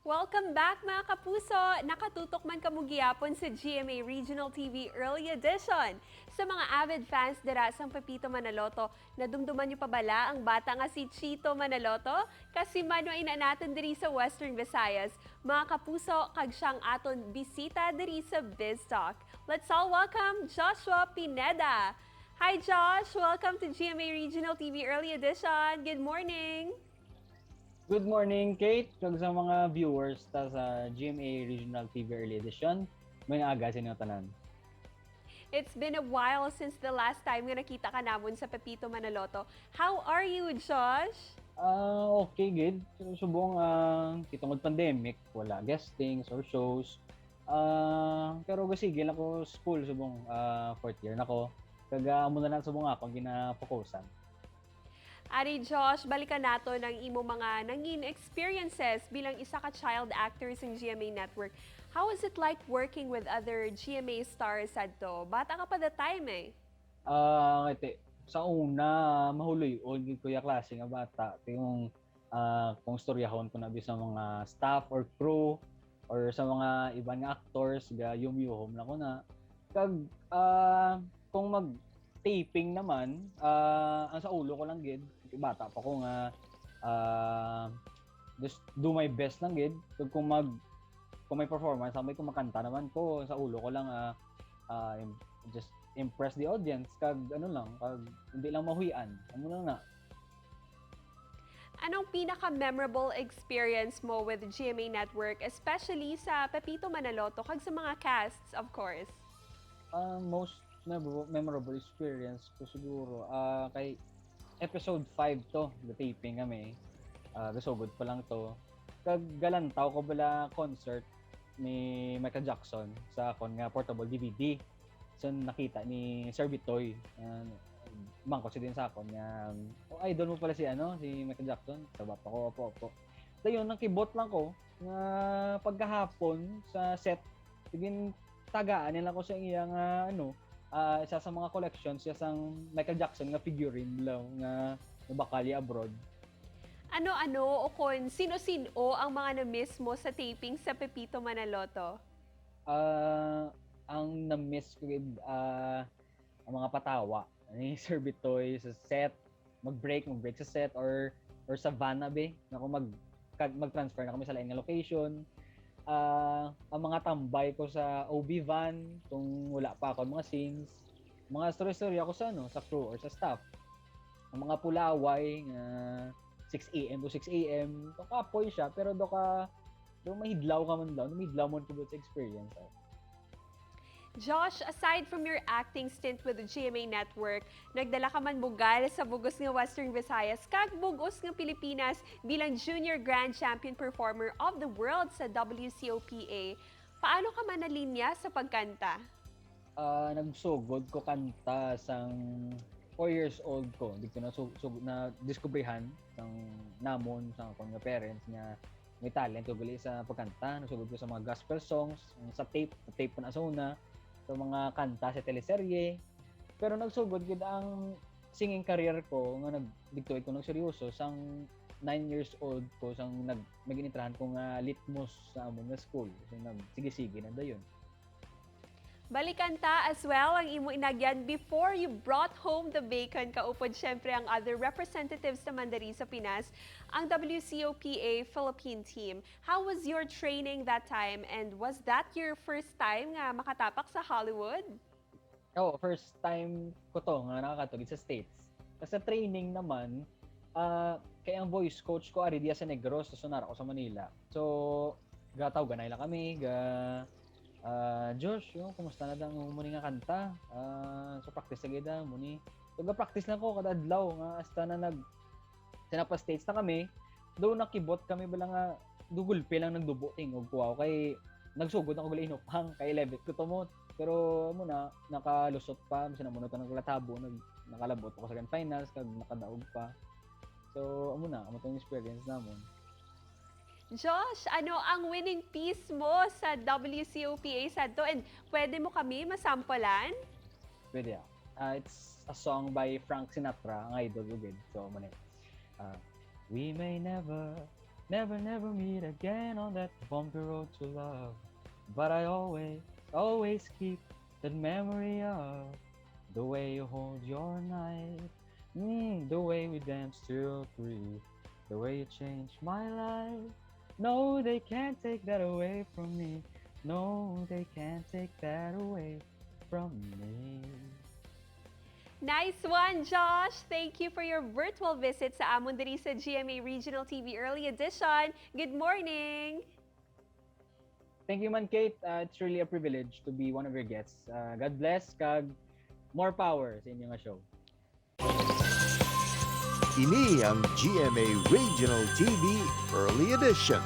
Welcome back mga kapuso! Nakatutok man kamo gihapon sa GMA Regional TV Early Edition. Sa mga avid fans dira sang Pepito Manaloto, nadumduman niyo pa bala ang bata nga si Chito Manaloto? Kasi manuay na natin diri sa Western Visayas. Mga kapuso, kag siyang aton bisita diri sa Biztalk. Let's all welcome Joshua Pineda. Hi Josh! Welcome to GMA Regional TV Early Edition. Good morning! Good morning, Kate. Kag sa mga viewers ta sa GMA Regional TV Early Edition, may aga sa inyo tanan. It's been a while since the last time nga nakita ka namon sa Pepito Manaloto. How are you, Josh? Okay, good. Subong kitungod pandemic, wala guestings or shows. Pero gasigil ako school subong fourth year nako. Kag amo na subong ako ginapokusan. Ari Josh, balikan nato ng imo mga nangin experiences bilang isa ka child actor sa GMA Network. How was it like working with other GMA stars adto? Bata ka pa the time eh. Ite, sa una, mahuloy old gid kuya klase nga bata. Ito yung kung storyahon ko na sa mga staff or crew or sa mga ibang nga actors ga yumyuhom na ko na. Kag kung mag taping naman, ang sa ulo ko lang gid, bata pa ko nga just do my best lang gid. Kung may performance, may kumakanta naman ko, sa ulo ko lang just impress the audience kag ano lang, kag hindi lang mahuyan. Amo lang na. Anong pinaka-memorable experience mo with GMA Network, especially sa Pepito Manaloto, kag sa mga casts, of course? Most memorable experience ko siguro kay episode 5 to, the taping kami. Gasugod pa lang to. Kag galantaw ko bala concert ni Michael Jackson sa akon nga portable DVD. So nakita ni Sir Bitoy. Mangko si din sa akon nga idol mo pala si si Michael Jackson. Sabap ako opo. Dayon nakibot lang ko nga pagkahapon sa set tigin tagaan nila ko sa iyang isa sa mga collections siya sang Michael Jackson nga figurine lang nga nabakali abroad. Ano-ano o kung sino-sino ang mga na-miss mo sa taping sa Pepito Manaloto? Ang na-miss ko ang mga patawa ni Sir Bitoy sa set, mag-break sa set or sa van na be na kung mag-transfer na kami sa lain nga location. Ang mga tambay ko sa OB van kung wala pa ako mga scenes, mga story ako sa crew or sa staff. Ang mga pulaway nga 6 AM to 6 AM, to kapoy siya pero do mahidlaw ka man daw, mahidlaw mo ko sa experience. Josh, aside from your acting stint with the GMA Network, nagdala ka man bugal sa bugos nga Western Visayas kag bugos nga Pilipinas bilang Junior Grand Champion Performer of the World sa WCOPA. Paano ka man nalinya sa pagkanta? Nagsugod ko kanta sang 4 years old ko. Hindi ko na diskubrihan sang namon sang akong nga parents nga may talent ko gali sa pagkanta. Nagsugod ko sa mga gospel songs, sa tape pa na sa una, sa mga kanta sa teleserye. Pero nagsugod gid ang singing career ko nga nagdiktoy ko seryoso sang 9 years old ko sang naginitrahan ko nga litmus sa amon nga school. So sige na dayon. Balikan ta as well ang imo inagyan before you brought home the bacon kaupod syempre ang other representatives naman diri sa Pinas, ang WCOPA Philippine team. How was your training that time and was that your first time nga makatapak sa Hollywood? First time ko to nga nakakatugid sa States. Kasi sa training naman, kaya ang voice coach ko ari diya sa Negros, so nara ko sa Manila. So, gataw ganay lang kami, Josh, kumusta na daw muni nga kanta? So practice sa gida muni. So practice lang ko kada adlaw nga hasta na sinapa States na kami. Do nakibot kami bala nga dugulpe lang nagdubo tingog ko kay nagsugod ako gali inupang kay 11 ko tumot. Pero muna nakalusot pa bisan mo na naglatabo nakalabot ako sa grand finals kag nakadaog pa. So amo tong experience namon. Josh, ano ang winning piece mo sa WCOPA sadto and pwede mo kami masampulan? Pwede it's a song by Frank Sinatra, ang idol ko gid. So mo we may never Never, never meet again on that bumpy road to love. But I always, always keep that memory of the way you hold your knife, the way we danced till 3, the way you changed my life. No, they can't take that away from me. No, they can't take that away from me. Nice one, Josh! Thank you for your virtual visit sa amon diri sa GMA Regional TV Early Edition. Good morning! Thank you man, Kate. It's really a privilege to be one of your guests. God bless, kag more power sa inyong show. Ini ang GMA Regional TV Early Edition.